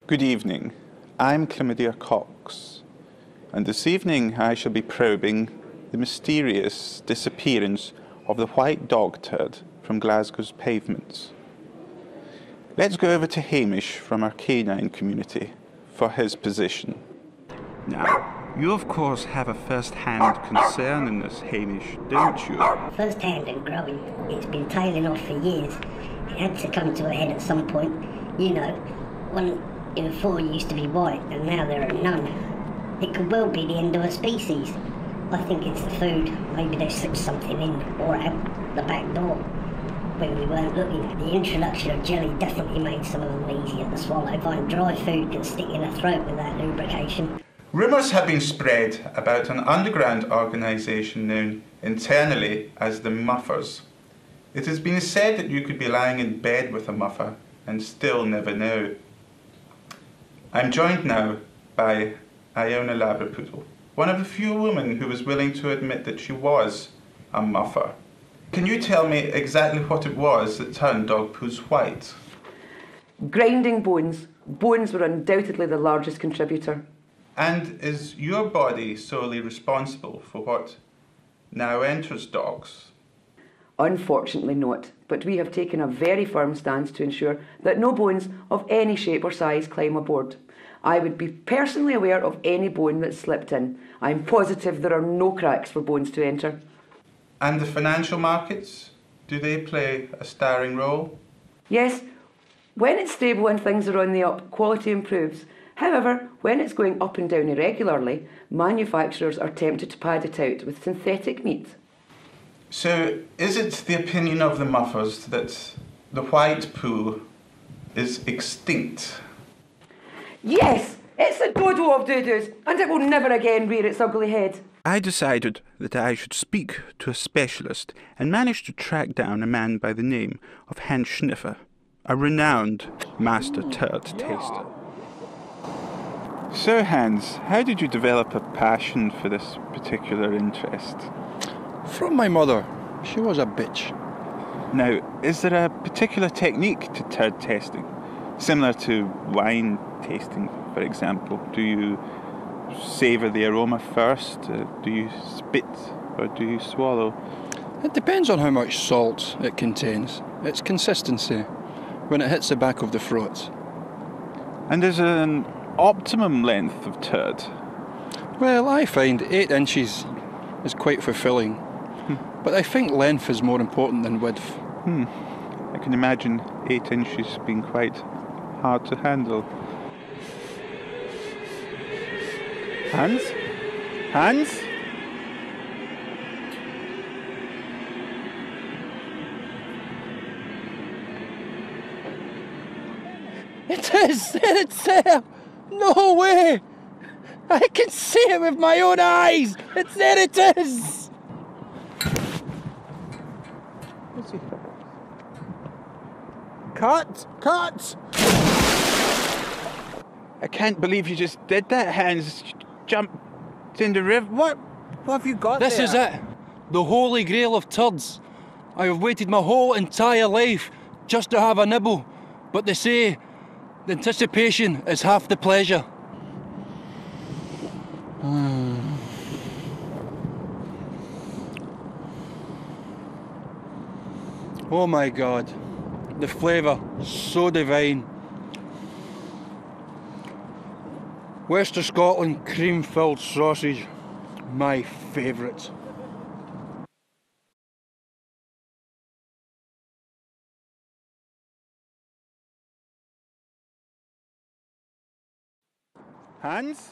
Good evening, I'm Chlamydia Cox, and this evening I shall be probing the mysterious disappearance of the white dog turd from Glasgow's pavements. Let's go over to Hamish from our canine community for his position. Now, you of course have a first-hand concern in this, Hamish, don't you? First-hand and growing. It's been tailing off for years. It had to come to a head at some point. You know, 1 in 4 used to be white, and now there are none. It could well be the end of a species. I think it's the food. Maybe they slipped something in or out the back door when we weren't looking. The introduction of jelly definitely made some of them easier to swallow. Find dry food can stick in the throat without lubrication. Rumours have been spread about an underground organisation known internally as the Muffers. It has been said that you could be lying in bed with a muffer and still never know. I'm joined now by Iona Labrapoodle, one of the few women who was willing to admit that she was a muffer. Can you tell me exactly what it was that turned dog poos white? Grinding bones. Bones were undoubtedly the largest contributor. And is your body solely responsible for what now enters dogs? Unfortunately not, but we have taken a very firm stance to ensure that no bones of any shape or size climb aboard. I would be personally aware of any bone that slipped in. I'm positive there are no cracks for bones to enter. And the financial markets, do they play a starring role? Yes, when it's stable and things are on the up, quality improves. However, when it's going up and down irregularly, manufacturers are tempted to pad it out with synthetic meat. So, is it the opinion of the Muffers that the white poo is extinct? Yes, it's the Dodo of Doo Doos, and it will never again rear its ugly head. I decided that I should speak to a specialist and managed to track down a man by the name of Hans Schniffer, a renowned master turd taster. So Hans, how did you develop a passion for this particular interest? From my mother. She was a bitch. Now, is there a particular technique to turd testing? Similar to wine tasting, for example. Do you savour the aroma first? Do you spit or do you swallow? It depends on how much salt it contains. Its consistency when it hits the back of the throat. And is there an optimum length of turd? Well, I find 8 inches is quite fulfilling. But I think length is more important than width. I can imagine 8 inches being quite hard to handle. Hans? Hans? It is! There it's there! No way! I can see it with my own eyes! It's there it is! Cut! Cut! I can't believe you just did that, Hans. Jumped in the river. What have you got This there? is it. The holy grail of turds. I have waited my whole entire life just to have a nibble. But they say the anticipation is half the pleasure. Oh my God. The flavour, so divine. Western Scotland cream-filled sausage, my favourite. Hans?